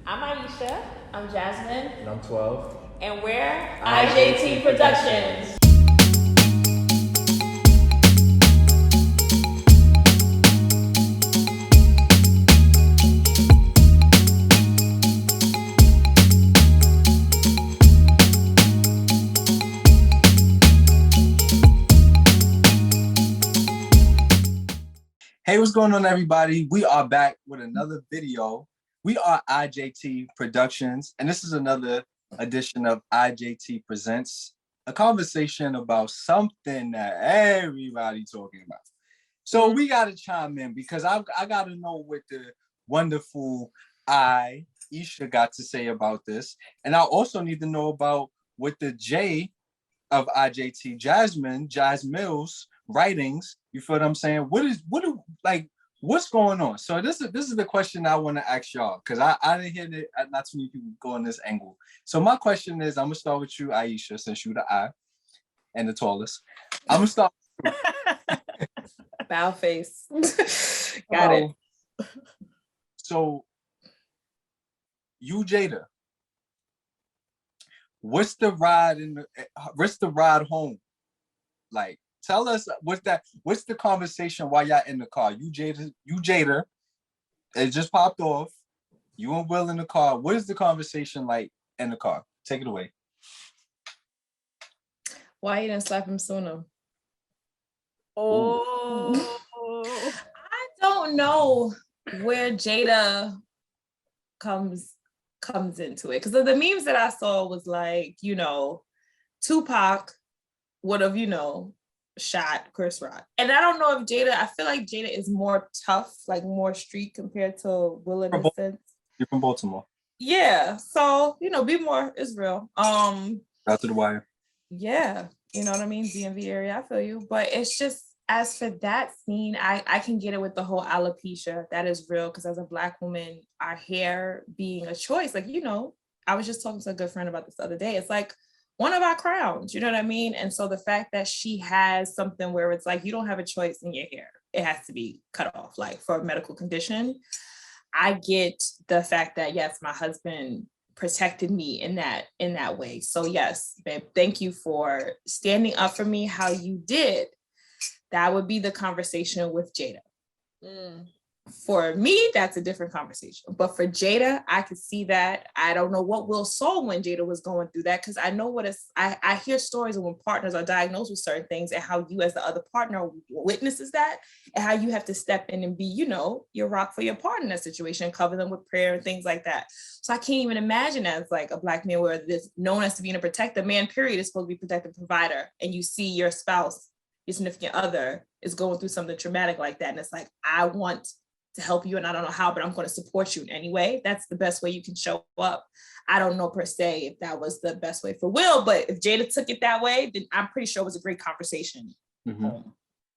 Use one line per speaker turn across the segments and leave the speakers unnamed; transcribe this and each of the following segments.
I'm Aisha. I'm Jasmine.
And I'm 12.
And we're IJT Productions.
Hey, what's going on, everybody? We are back with another video. We are IJT Productions, and this is another edition of IJT Presents, a conversation about something that everybody talking about. So we got to chime in because I got to know what the wonderful Isha got to say about this. And I also need to know about what the J of IJT, Jazz Mills writings. You feel what I'm saying? What's going on? So this is the question I want to ask y'all, because I didn't hear that not too many people go on this angle. So my question is, I'm gonna start with you, Aisha, since you're the I and the tallest. I'm gonna start.
Bow face. Got it.
So you, Jada, what's the ride home? Like, tell us what's the conversation while y'all in the car? You Jada, it just popped off. You and Will in the car. What is the conversation like in the car? Take it away.
Why you didn't slap him sooner?
Oh,
I don't know where Jada comes into it, because the memes that I saw was like, Tupac would have, shot Chris Rock. And I don't know if I feel like Jada is more tough, like more street compared to Will in a sense.
You're from Baltimore.
Yeah. So, be more Israel.
Out to the wire.
Yeah. You know what I mean? DMV area, I feel you. But it's just, as for that scene, I can get it with the whole alopecia. That is real, because as a Black woman, our hair being a choice, like, I was just talking to a good friend about this the other day. It's like one of our crowns, you know what I mean? And so the fact that she has something where it's like, you don't have a choice in your hair. It has to be cut off, like for a medical condition. I get the fact that, yes, my husband protected me in that way. So yes, babe, thank you for standing up for me how you did. That would be the conversation with Jada. For me, that's a different conversation. But for Jada, I could see that. I don't know what Will saw when Jada was going through that, because I know what it's, I hear stories of when partners are diagnosed with certain things and how you as the other partner witnesses that, and how you have to step in and be, your rock for your partner in that situation, cover them with prayer and things like that. So I can't even imagine as like a Black man where this known as to being a protector, man, period, is supposed to be protective provider, and you see your spouse, your significant other, is going through something traumatic like that. And it's like, I want to help you, and I don't know how, but I'm going to support you in any way. That's the best way you can show up. I don't know per se if that was the best way for Will, but if Jada took it that way, then I'm pretty sure it was a great conversation. Mm-hmm.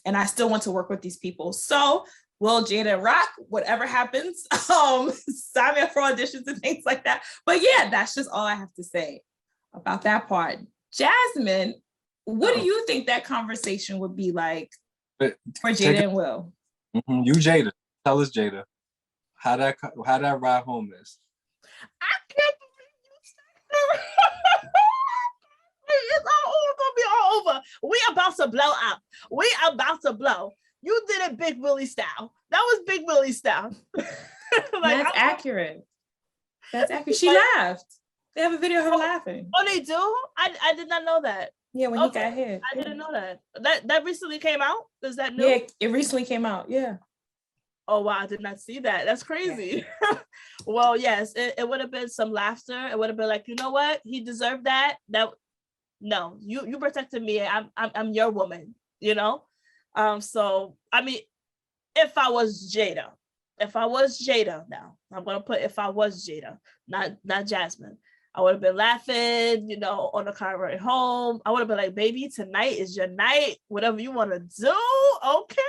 And I still want to work with these people. So Will, Jada, and Rock, whatever happens, sign me up for auditions and things like that. But yeah, that's just all I have to say about that part. Jasmine, what do you think that conversation would be like for Jada and Will?
You, Jada. Tell us, Jada, how that ride home is.
I can't believe you said it's all gonna be all over. We about to blow up. We about to blow. You did it Big Willie style. That was Big Willie style.
That's accurate. That's accurate. She laughed. They have a video of her laughing.
Oh, they do? I did not know that.
Yeah, when he got hit.
I didn't know that. That recently came out? Is that new?
Yeah, it recently came out. Yeah.
Oh, wow, I did not see that. That's crazy. Yeah. Well, yes, it would have been some laughter. It would have been like, you know what? He deserved that. No, you protected me. I'm your woman, So, I mean, if I was Jada now, I'm going to put if I was Jada, not Jasmine, I would have been laughing, on the car ride home. I would have been like, baby, tonight is your night. Whatever you want to do, okay?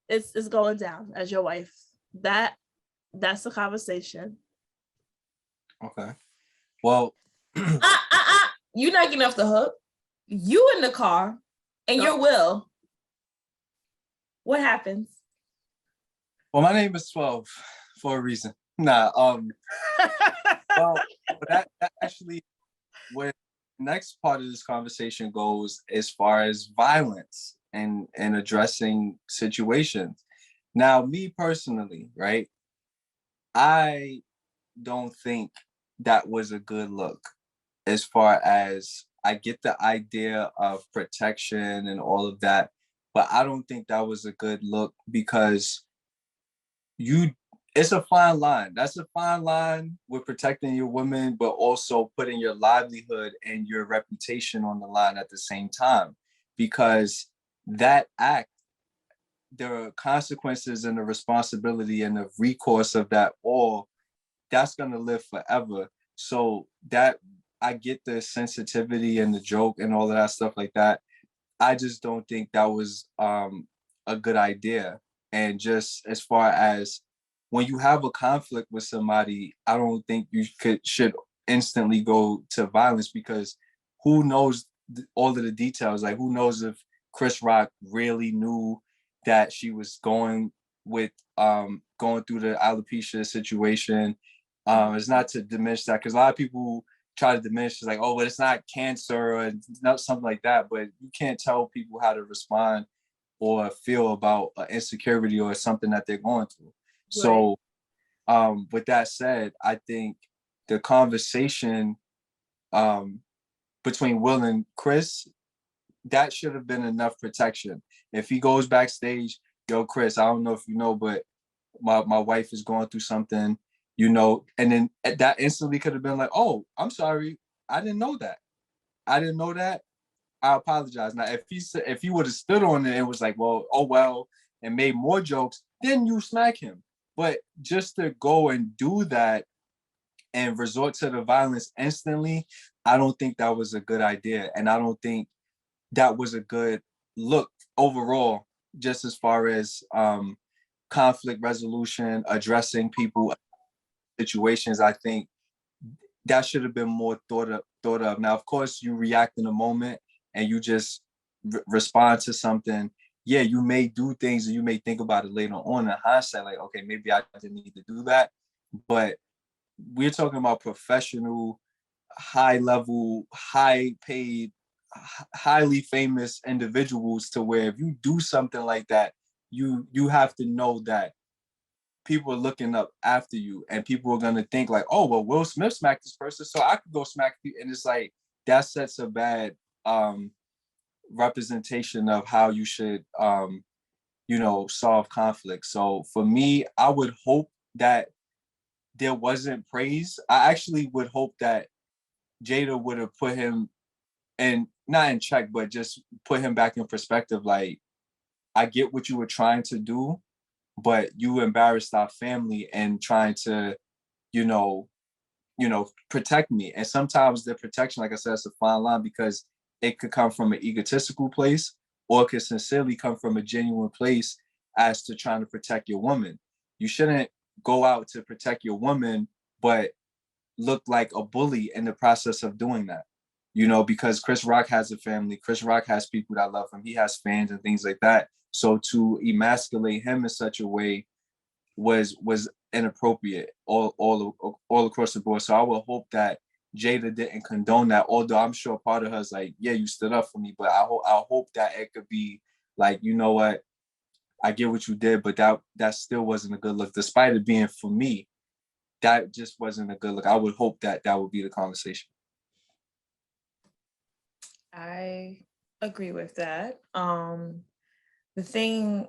It's going down as your wife. That's the conversation.
Okay. Well,
you're not getting off the hook. You in the car and your Will. What happens?
Well, my name is 12 for a reason. Nah, well, but that actually where the next part of this conversation goes as far as violence and addressing situations. Now, me personally, right? I don't think that was a good look as far as I get the idea of protection and all of that, but I don't think that was a good look because you it's a fine line. That's a fine line with protecting your women, but also putting your livelihood and your reputation on the line at the same time. Because that act, the consequences and the responsibility and the recourse of that all, that's gonna live forever. So that I get the sensitivity and the joke and all of that stuff like that. I just don't think that was a good idea. And just as far as when you have a conflict with somebody, I don't think you should instantly go to violence because who knows all of the details? Like who knows if Chris Rock really knew that she was going through the alopecia situation. It's not to diminish that because a lot of people try to diminish it's like, oh, but it's not cancer or not something like that. But you can't tell people how to respond or feel about insecurity or something that they're going through. Right. So with that said, I think the conversation between Will and Chris, that should have been enough protection. If he goes backstage, yo, Chris, I don't know if you know, but my wife is going through something, you know, and then that instantly could have been like, oh, I'm sorry, I didn't know that. I didn't know that. I apologize. Now, if he would have stood on it and was like, well, oh well, and made more jokes, then you smack him. But just to go and do that and resort to the violence instantly, I don't think that was a good idea, and I don't think that was a good look overall. Just as far as conflict resolution, addressing people situations, I think that should have been more thought of. Now, of course, you react in a moment and you just respond to something. Yeah, you may do things and you may think about it later on in hindsight, like, okay, maybe I didn't need to do that. But we're talking about professional, high level, high paid, highly famous individuals to where if you do something like that, you have to know that people are looking up after you and people are going to think like, oh, well, Will Smith smacked this person, so I could go smack you. And it's like, that sets a bad representation of how you should, solve conflict. So for me, I would hope that there wasn't praise. I actually would hope that Jada would have put him in, not in check, but just put him back in perspective. Like, I get what you were trying to do, but you embarrassed our family and trying to, you know, protect me. And sometimes the protection, like I said, it's a fine line because it could come from an egotistical place or it could sincerely come from a genuine place as to trying to protect your woman. You shouldn't go out to protect your woman, but look like a bully in the process of doing that. Because Chris Rock has a family. Chris Rock has people that love him. He has fans and things like that. So to emasculate him in such a way was inappropriate all across the board. So I would hope that Jada didn't condone that. Although I'm sure part of her is like, yeah, you stood up for me, but I hope that it could be like, you know what, I get what you did, but that still wasn't a good look. Despite it being for me, that just wasn't a good look. I would hope that would be the conversation.
I agree with that. The thing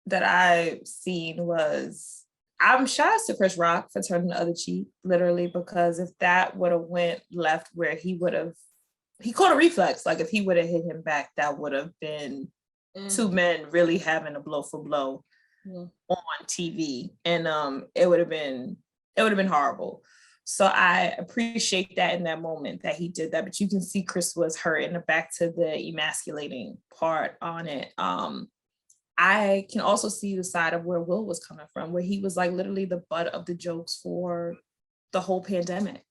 that I seen was, I'm shout out to Chris Rock for turning the other cheek, literally, because if that would have went left where he caught a reflex, like if he would have hit him back, that would have been two men really having a blow for blow on TV. And it would have been horrible. So I appreciate that in that moment that he did that, but you can see Chris was hurt, and back to the emasculating part on it. I can also see the side of where Will was coming from, where he was like literally the butt of the jokes for the whole pandemic.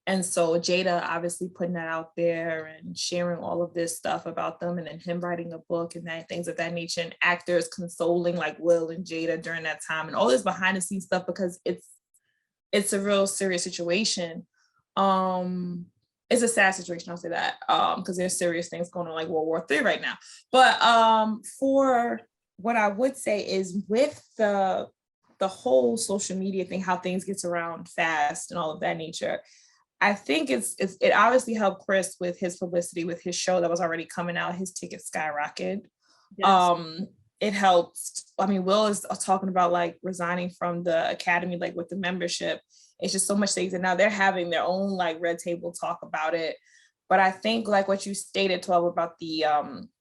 And so Jada obviously putting that out there and sharing all of this stuff about them, and then him writing a book and that things of that nature, and actors consoling like Will and Jada during that time, and all this behind the scenes stuff, because it's a real serious situation. It's a sad situation, I'll say that, because there's serious things going on like World War III right now. But for what I would say is with the whole social media thing, how things gets around fast and all of that nature, I think it obviously helped Chris with his publicity with his show that was already coming out. His tickets skyrocketed. Yes. It helps. I mean, Will is talking about like resigning from the academy, like with the membership. It's just so much things, and now they're having their own like red table talk about it. But I think like what you stated, 12, about the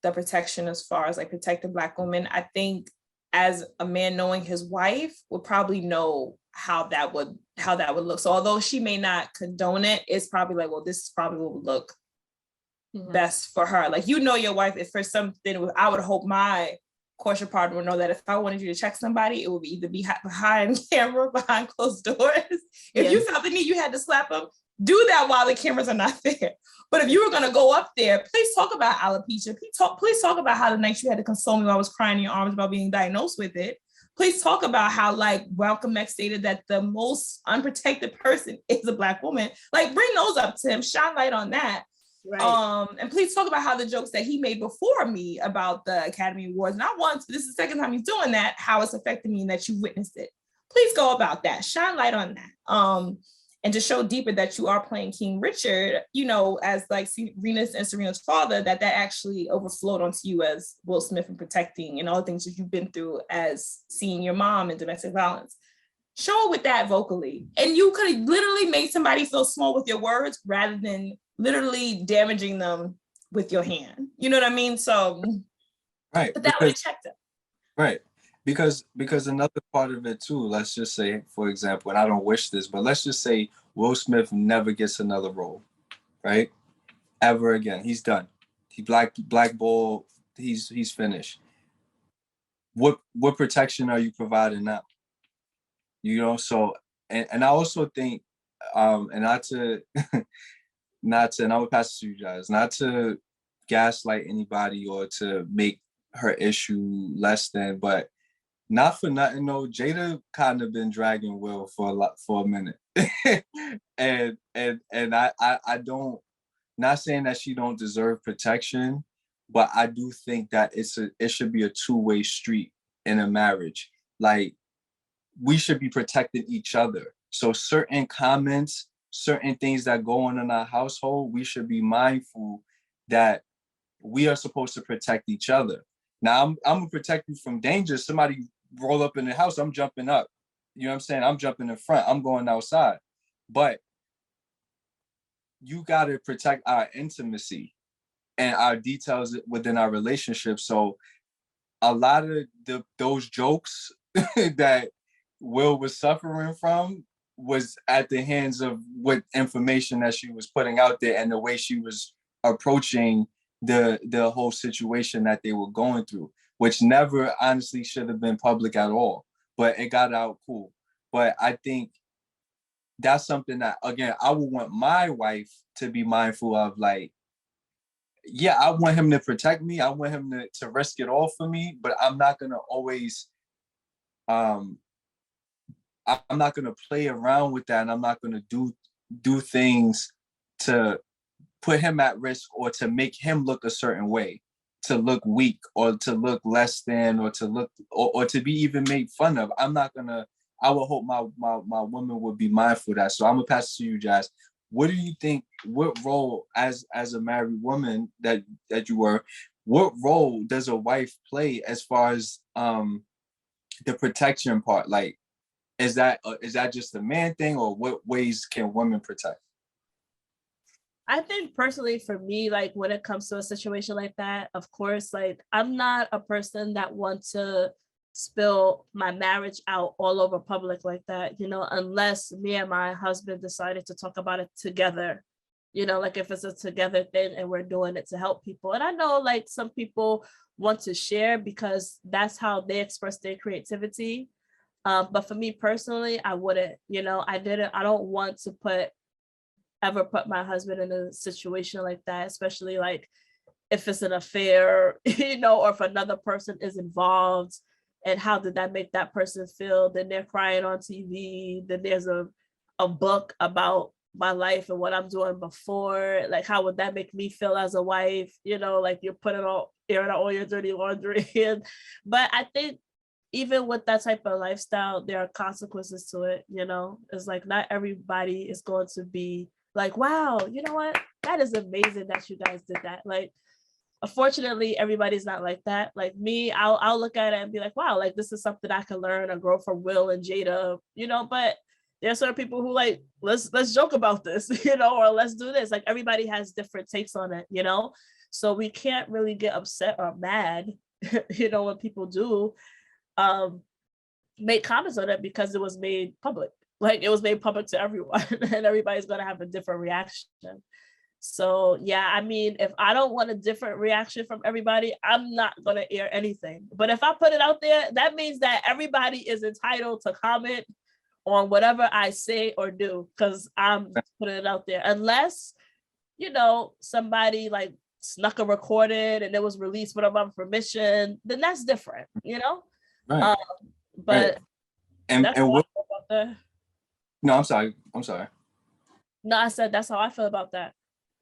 protection as far as like protecting Black women, I think as a man knowing his wife would probably know how that would look. So although she may not condone it, it's probably like, well, this is probably what would look best for her. Like, you know, your wife, if for something, I would hope my courtship partner would know that if I wanted you to check somebody, it would be either behind camera, behind closed doors. If you felt the need, you had to slap them, do that while the cameras are not there. But if you were going to go up there, please talk about alopecia. Please talk about how the night you had to console me while I was crying in your arms about being diagnosed with it. Please talk about how, like, Malcolm X stated that the most unprotected person is a Black woman. Like, bring those up to him, shine light on that. Right. And please talk about how the jokes that he made before me about the Academy Awards, not once, this is the second time he's doing that, how it's affected me and that you witnessed it. Please go about that, shine light on that. And to show deeper that you are playing King Richard, you know, as like Serena's and Serena's father, that actually overflowed onto you as Will Smith and protecting and all the things that you've been through as seeing your mom in domestic violence. Show it with that vocally. And you could have literally made somebody feel small with your words rather than literally damaging them with your hand. You know what I mean? So,
right.
But that would have checked them.
Right. Because another part of it too, let's just say, for example, and I don't wish this, but let's just say Will Smith never gets another role, right? Ever again. He's done. He blackballed, he's finished. What protection are you providing now? You know, so and I also think and not to and I would pass it to you guys, not to gaslight anybody or to make her issue less than, but not for nothing though, Jada kind of been dragging Will for a minute. and I don't, not saying that she don't deserve protection, but I do think that it should be a two-way street in a marriage. Like, we should be protecting each other. So certain comments, certain things that go on in our household, we should be mindful that we are supposed to protect each other. Now, I'm gonna protect you from danger. Somebody roll up in the house, I'm jumping up. You know what I'm saying? I'm jumping in front. I'm going outside. But you gotta protect our intimacy and our details within our relationship. So a lot of those jokes that Will was suffering from was at the hands of what information that she was putting out there and the way she was approaching the whole situation that they were going through, which never honestly should have been public at all, but it got out cool. But I think that's something that, again, I would want my wife to be mindful of. Like, yeah, I want him to protect me. I want him to risk it all for me, but I'm not going to always, I'm not going to play around with that. And I'm not going to do things to put him at risk or to make him look a certain way, to look weak or to look less than or to look or to be even made fun of. I'm not going to, I would hope my woman would be mindful of that. So I'm going to pass it to you, Jazz. What do you think, what role as a married woman that you were, what role does a wife play as far as the protection part? Like, is that just a man thing, or what ways can women protect?
I think personally for me, like when it comes to a situation like that, of course, like I'm not a person that wants to spill my marriage out all over public like that, you know, unless me and my husband decided to talk about it together, you know, like if it's a together thing and we're doing it to help people. And I know like some people want to share because that's how they express their creativity. But for me personally, I wouldn't, you know, I don't want to put ever put my husband in a situation like that, especially like if it's an affair, you know, or if another person is involved, and how did that make that person feel? Then they're crying on TV. Then there's a book about my life and what I'm doing before. Like, how would that make me feel as a wife? You know, like you're putting all airing out all your dirty laundry. But I think even with that type of lifestyle, there are consequences to it. You know, it's like not everybody is going to be like, wow, you know what? That is amazing that you guys did that. Like, unfortunately, everybody's not like that. Like me, I'll look at it and be like, wow, like this is something I can learn or grow from Will and Jada, you know. But there's certain people who like, let's joke about this, you know, or let's do this. Like everybody has different takes on it, you know. So we can't really get upset or mad, you know, when people do make comments on it, because it was made public. Like it was made public to everyone, and everybody's gonna have a different reaction. So yeah, I mean, if I don't want a different reaction from everybody, I'm not gonna air anything. But if I put it out there, that means that everybody is entitled to comment on whatever I say or do, because I'm putting it out there. Unless, you know, somebody like snuck a recorded and it was released without my permission, then that's different, you know?
Right.
But
right. And
that's
what,
how I feel about that.
no, I'm sorry.
No, I said that's how I feel about that.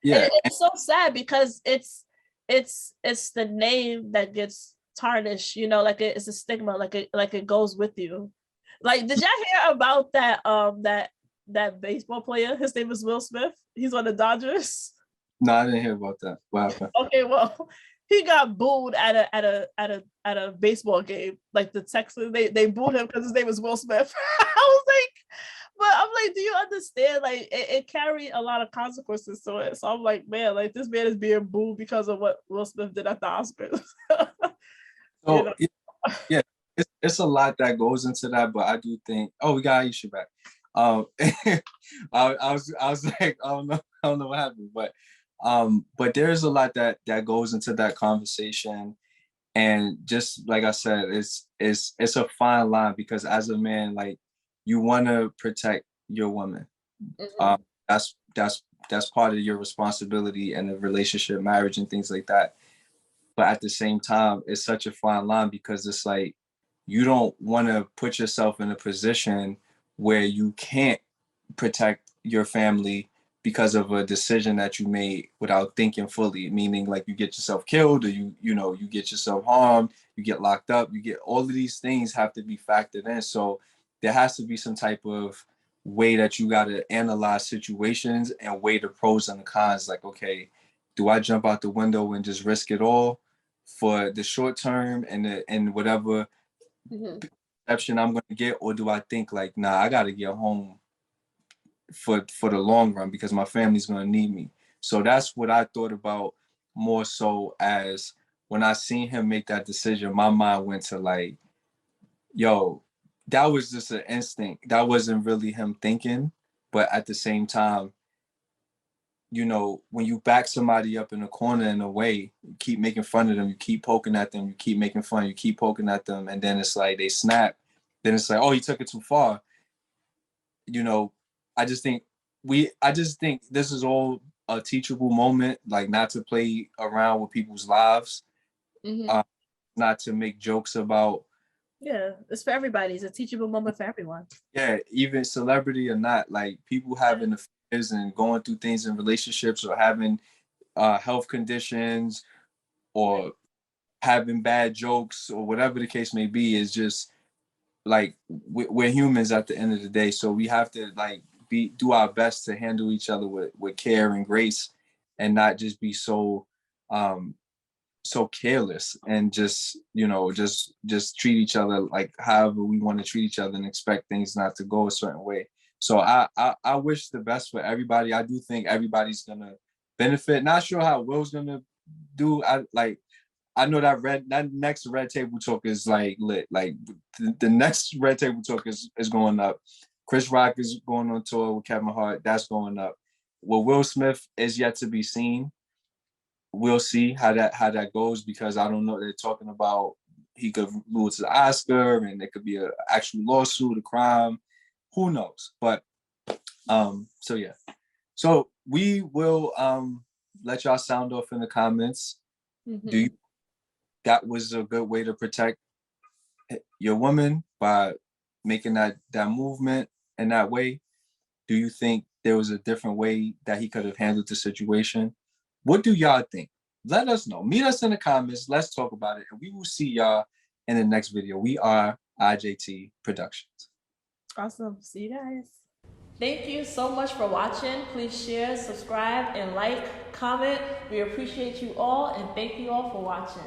Yeah.
And it's so sad because it's the name that gets tarnished, you know, like it's a stigma, like it goes with you. Like, did y'all hear about that baseball player? His name is Will Smith. He's on the Dodgers.
No, I didn't hear about that. What happened?
Okay, well, he got booed at a baseball game. Like the Texans, they booed him because his name is Will Smith. I was like, but I'm like, do you understand? Like it carried a lot of consequences to it. So I'm like, man, like this man is being booed because of what Will Smith did at the Oscars.
So
You know?
yeah, it's a lot that goes into that, but I do think, oh, we got Aisha back. I was like, I don't know what happened, but there's a lot that goes into that conversation. And just like I said, it's a fine line, because as a man, like, you want to protect your woman.
Mhm.
That's part of your responsibility in a relationship, marriage, and things like that. But at the same time, it's such a fine line, because it's like you don't want to put yourself in a position where you can't protect your family because of a decision that you made without thinking fully, meaning like you get yourself killed, or you get yourself harmed, you get locked up, you get all of these things have to be factored in. So there has to be some type of way that you got to analyze situations and weigh the pros and the cons. Like, okay, do I jump out the window and just risk it all for the short term and whatever
Mhm.
perception I'm going to get, or do I think like, nah, I got to get home for the long run because my family's going to need me. So that's what I thought about more so. As when I seen him make that decision, my mind went to like, yo, that was just an instinct. That wasn't really him thinking. But at the same time, you know, when you back somebody up in a corner in a way, you keep making fun of them, you keep poking at them, you keep making fun, you keep poking at them, and then it's like they snap. Then it's like, oh, he took it too far. You know, I just think this is all a teachable moment, like not to play around with people's lives,
Mhm.
not to make jokes about,
Yeah, it's for everybody. It's a teachable moment for everyone.
yeah, even celebrity or not, like people having affairs and going through things in relationships, or having health conditions, or having bad jokes, or whatever the case may be, is just like we're humans at the end of the day. So we have to like do our best to handle each other with care and grace, and not just be um so careless, and just, you know, just treat each other like however we want to treat each other, and expect things not to go a certain way. So I wish the best for everybody. I do think everybody's gonna benefit. Not sure how Will's gonna do. I know that next Red Table Talk is like lit. Like the next Red Table Talk is going up. Chris Rock is going on tour with Kevin Hart. That's going up. Well, Will Smith is yet to be seen. We'll see how that goes, because I don't know. They're talking about he could lose the Oscar, and there could be an actual lawsuit, a crime. Who knows? But so yeah. So we will let y'all sound off in the comments. Do you that was a good way to protect your woman by making that movement in that way? Do you think there was a different way that he could have handled the situation? What do y'all think? Let us know. Meet us in the comments. Let's talk about it. And we will see y'all in the next video. We are IJT Productions.
Awesome. See you guys.
Thank you so much for watching. Please share, subscribe, and like, comment. We appreciate you all, and thank you all for watching.